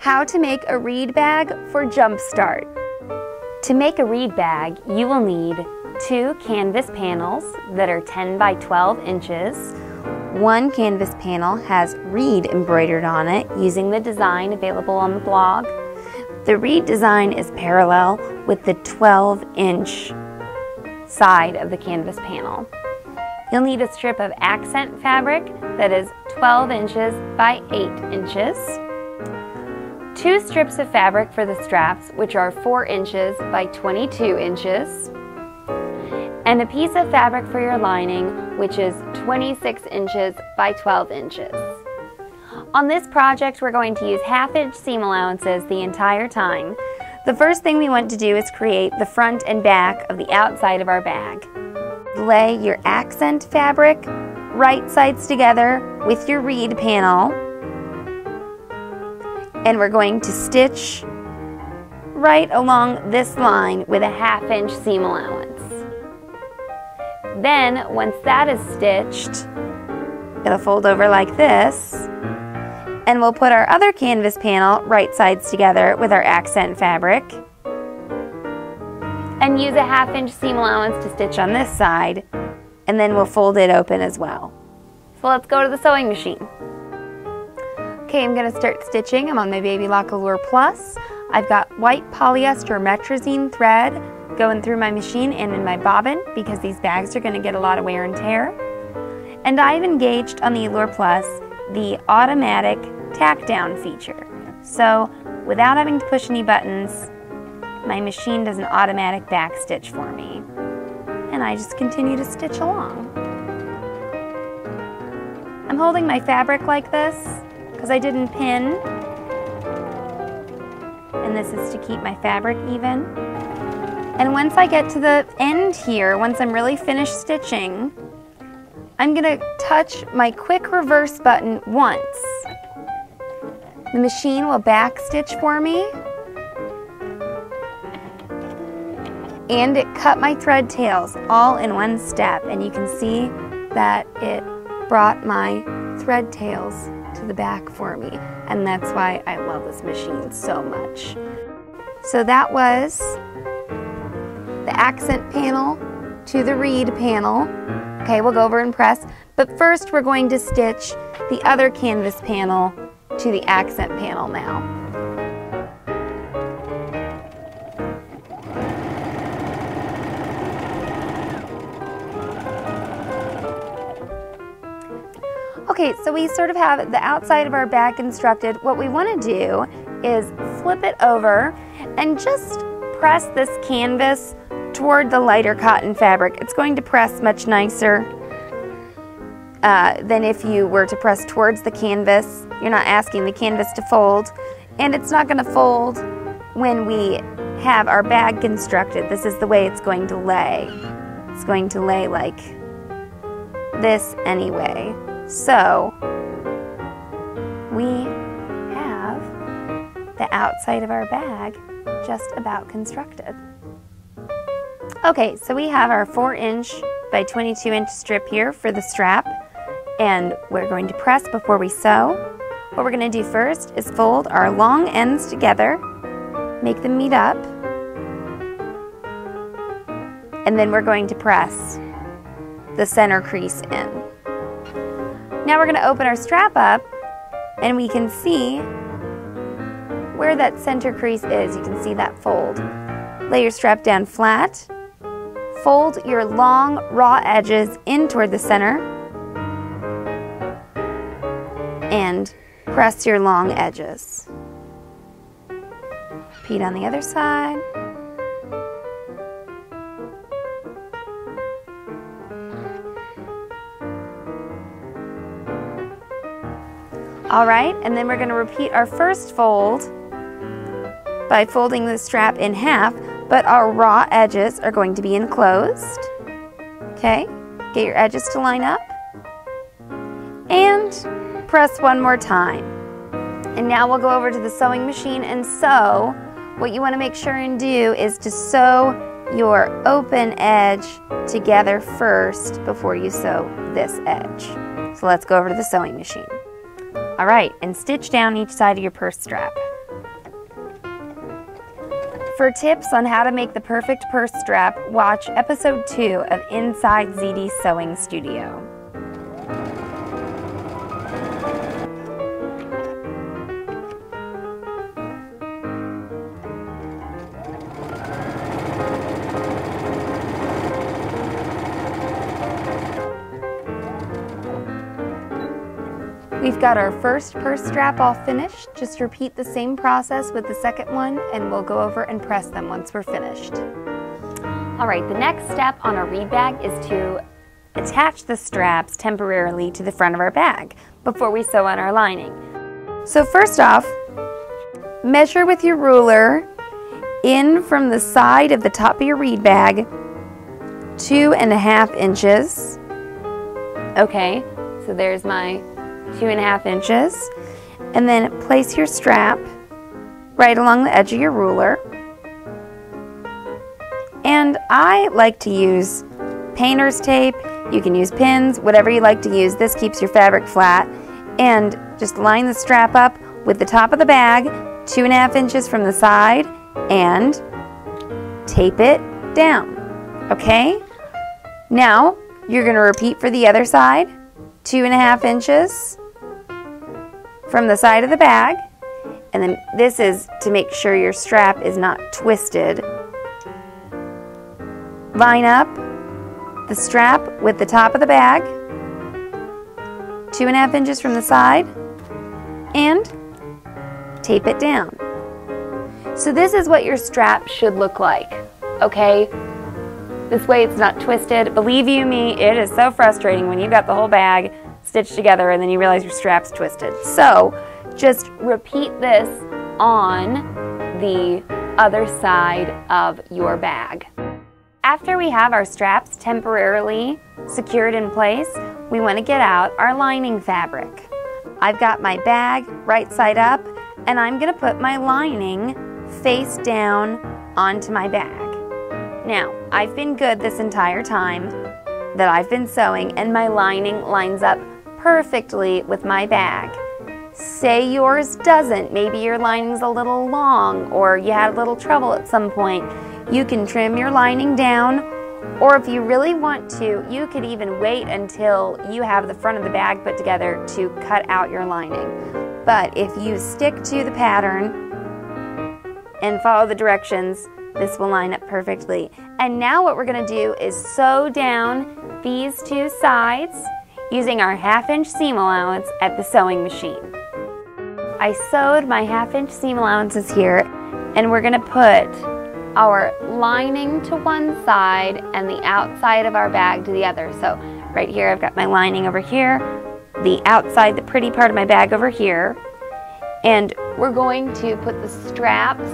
How to make a reed bag for Jumpstart. To make a reed bag, you will need 2 canvas panels that are 10 by 12 inches. One canvas panel has reed embroidered on it using the design available on the blog. The reed design is parallel with the 12-inch side of the canvas panel. You'll need a strip of accent fabric that is 12 inches by 8 inches. 2 strips of fabric for the straps, which are 4 inches by 22 inches. And a piece of fabric for your lining, which is 26 inches by 12 inches. On this project, we're going to use 1/2-inch seam allowances the entire time. The first thing we want to do is create the front and back of the outside of our bag. Lay your accent fabric right sides together with your reed panel. And we're going to stitch right along this line with a 1/2-inch seam allowance. Then, once that is stitched, it'll fold over like this, and we'll put our other canvas panel right sides together with our accent fabric, and use a 1/2-inch seam allowance to stitch on this side, and then we'll fold it open as well. So let's go to the sewing machine. Okay, I'm going to start stitching. I'm on my Baby Lock Allure Plus. I've got white polyester metrazine thread going through my machine and in my bobbin because these bags are going to get a lot of wear and tear. And I've engaged on the Allure Plus the automatic tack down feature. So without having to push any buttons, my machine does an automatic back stitch for me. And I just continue to stitch along. I'm holding my fabric like this because I didn't pin, and this is to keep my fabric even. And once I get to the end here, once I'm really finished stitching, I'm going to touch my quick reverse button once. The machine will back stitch for me, and it cut my thread tails all in one step, and you can see that it brought my thread tails to the back for me, and that's why I love this machine so much. So that was the accent panel to the reed panel. Okay, we'll go over and press, but first we're going to stitch the other canvas panel to the accent panel now. Okay, so we sort of have the outside of our bag constructed. What we want to do is flip it over and just press this canvas toward the lighter cotton fabric. It's going to press much nicer than if you were to press towards the canvas. You're not asking the canvas to fold, and it's not going to fold when we have our bag constructed. This is the way it's going to lay. It's going to lay like this anyway. So we have the outside of our bag just about constructed. Okay, so we have our 4-inch by 22-inch strip here for the strap, and we're going to press before we sew. What we're going to do first is fold our long ends together, make them meet up, and then we're going to press the center crease in. Now we're going to open our strap up, and we can see where that center crease is. You can see that fold. Lay your strap down flat. Fold your long raw edges in toward the center, and press your long edges. Repeat on the other side. All right, and then we're going to repeat our first fold by folding the strap in half, but our raw edges are going to be enclosed. Okay, get your edges to line up, and press one more time. And now we'll go over to the sewing machine and sew. What you want to make sure and do is to sew your open edge together first before you sew this edge. So let's go over to the sewing machine. All right, and stitch down each side of your purse strap. For tips on how to make the perfect purse strap, watch episode 2 of Inside ZD's Sewing Studio. We've got our first purse strap all finished. Just repeat the same process with the second one and we'll go over and press them once we're finished. All right, the next step on our reed bag is to attach the straps temporarily to the front of our bag before we sew on our lining. So first off, measure with your ruler in from the side of the top of your reed bag 2.5 inches. Okay, so there's my 2.5 inches, and then place your strap right along the edge of your ruler. And I like to use painter's tape. You can use pins, whatever you like to use. This keeps your fabric flat. And just line the strap up with the top of the bag 2.5 inches from the side and tape it down. Okay? Now you're going to repeat for the other side. 2.5 inches from the side of the bag, and then this is to make sure your strap is not twisted. Line up the strap with the top of the bag, 2.5 inches from the side, and tape it down. So this is what your strap should look like, okay? This way it's not twisted. Believe you me, it is so frustrating when you've got the whole bag stitched together and then you realize your strap's twisted. So just repeat this on the other side of your bag. After we have our straps temporarily secured in place, we want to get out our lining fabric. I've got my bag right side up and I'm going to put my lining face down onto my bag. Now, I've been good this entire time that I've been sewing and my lining lines up perfectly with my bag. Say yours doesn't. Maybe your lining's a little long or you had a little trouble at some point. You can trim your lining down, or if you really want to, you could even wait until you have the front of the bag put together to cut out your lining. But if you stick to the pattern and follow the directions, this will line up perfectly. And now what we're going to do is sew down these two sides using our 1/2 inch seam allowance at the sewing machine. I sewed my 1/2 inch seam allowances here, and we're going to put our lining to one side and the outside of our bag to the other. So right here I've got my lining over here, the outside, the pretty part of my bag over here, and we're going to put the straps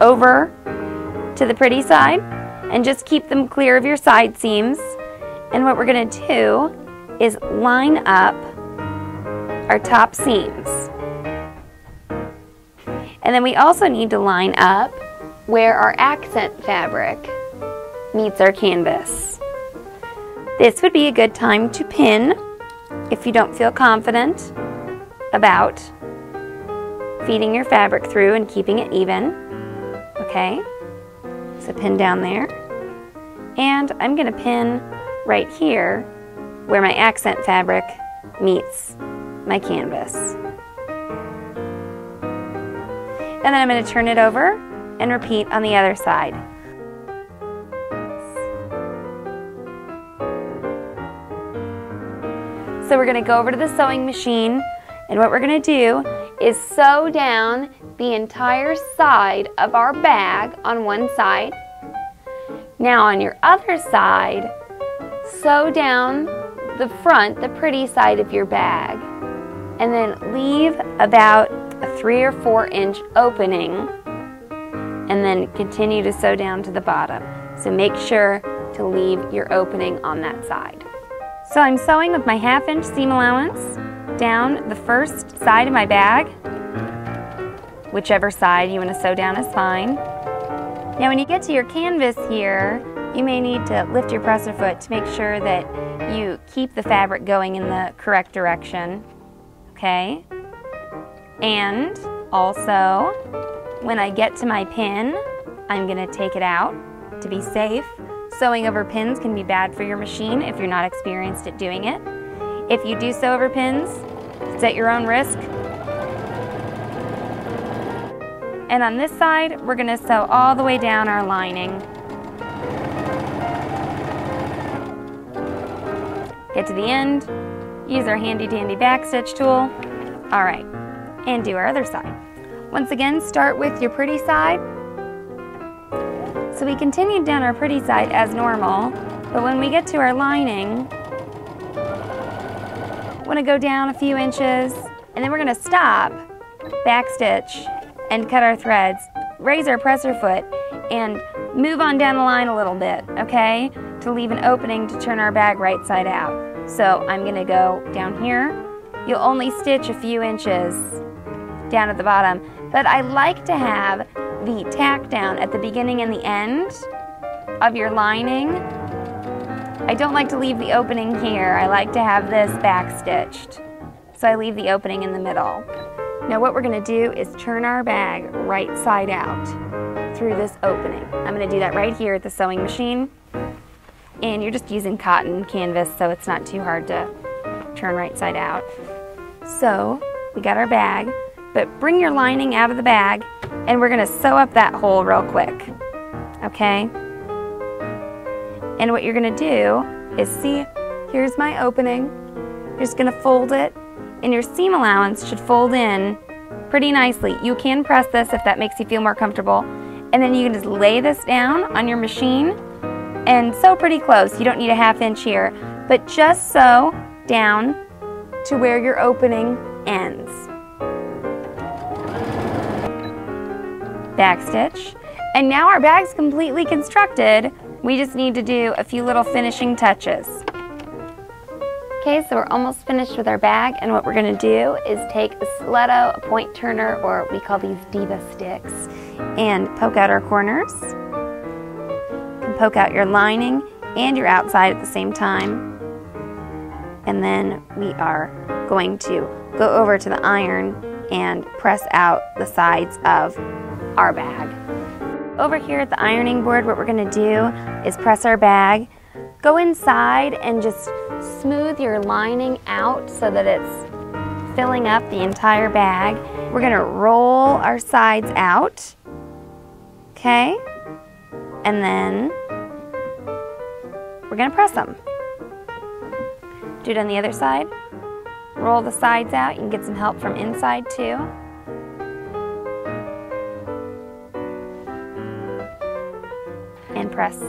over to the pretty side and just keep them clear of your side seams. And what we're going to do is line up our top seams. And then we also need to line up where our accent fabric meets our canvas. This would be a good time to pin if you don't feel confident about feeding your fabric through and keeping it even. Okay, so pin down there. And I'm going to pin right here where my accent fabric meets my canvas. And then I'm going to turn it over and repeat on the other side. So we're going to go over to the sewing machine, and what we're going to do is sew down the entire side of our bag on one side. Now on your other side, sew down the front, the pretty side of your bag, and then leave about a 3 or 4 inch opening, and then continue to sew down to the bottom. So make sure to leave your opening on that side. So I'm sewing with my 1/2 inch seam allowance down the first side of my bag. Whichever side you want to sew down is fine. Now when you get to your canvas here, you may need to lift your presser foot to make sure that you keep the fabric going in the correct direction. Okay? And also, when I get to my pin, I'm going to take it out to be safe. Sewing over pins can be bad for your machine if you're not experienced at doing it. If you do sew over pins, it's at your own risk. And on this side, we're going to sew all the way down our lining. Get to the end, use our handy dandy backstitch tool. All right, and do our other side. Once again, start with your pretty side. So we continued down our pretty side as normal, but when we get to our lining, want to go down a few inches, and then we're going to stop, backstitch, and cut our threads, raise our presser foot, and move on down the line a little bit, okay? To leave an opening to turn our bag right side out. So I'm gonna go down here. You'll only stitch a few inches down at the bottom, but I like to have the tack down at the beginning and the end of your lining. I don't like to leave the opening here. I like to have this back stitched. So I leave the opening in the middle. Now what we're going to do is turn our bag right side out through this opening. I'm going to do that right here at the sewing machine. And you're just using cotton canvas, so it's not too hard to turn right side out. So we got our bag, but bring your lining out of the bag and we're going to sew up that hole real quick. Okay? And what you're going to do is see, here's my opening. You're just going to fold it. And your seam allowance should fold in pretty nicely. You can press this if that makes you feel more comfortable. And then you can just lay this down on your machine and sew pretty close. You don't need a ½ inch here, but just sew down to where your opening ends. Backstitch. And now our bag's completely constructed. We just need to do a few little finishing touches. Okay, so we're almost finished with our bag, and what we're going to do is take a stiletto, a point turner, or we call these diva sticks, and poke out our corners. You can poke out your lining and your outside at the same time. And then we are going to go over to the iron and press out the sides of our bag. Over here at the ironing board, what we're going to do is press our bag, go inside and just smooth your lining out so that it's filling up the entire bag. We're going to roll our sides out, okay? And then we're going to press them. Do it on the other side. Roll the sides out. You can get some help from inside too. And press.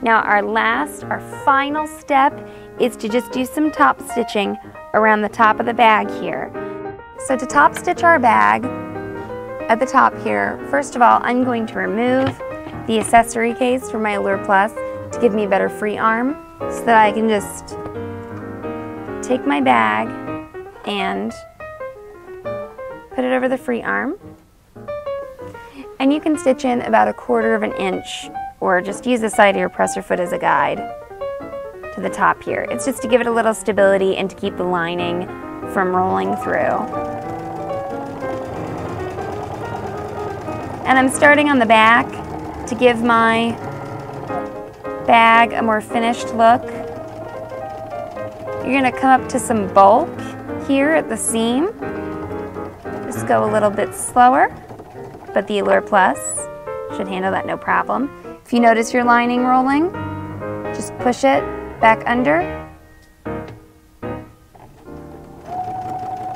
Now our final step is to just do some top stitching around the top of the bag here. So to top stitch our bag at the top here, first of all, I'm going to remove the accessory case from my Allure Plus to give me a better free arm so that I can just take my bag and put it over the free arm. And you can stitch in about 1/4 inch or just use the side of your presser foot as a guide to the top here. It's just to give it a little stability and to keep the lining from rolling through. And I'm starting on the back to give my bag a more finished look. You're going to come up to some bulk here at the seam. Just go a little bit slower, but the Allure Plus should handle that no problem. If you notice your lining rolling, just push it back under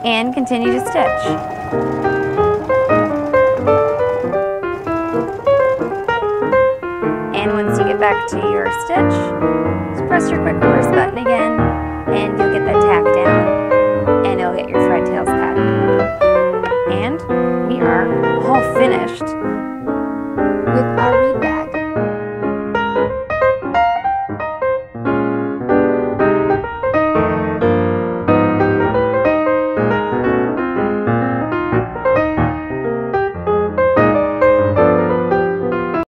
and continue to stitch. And once you get back to your stitch, just press your quick reverse button again.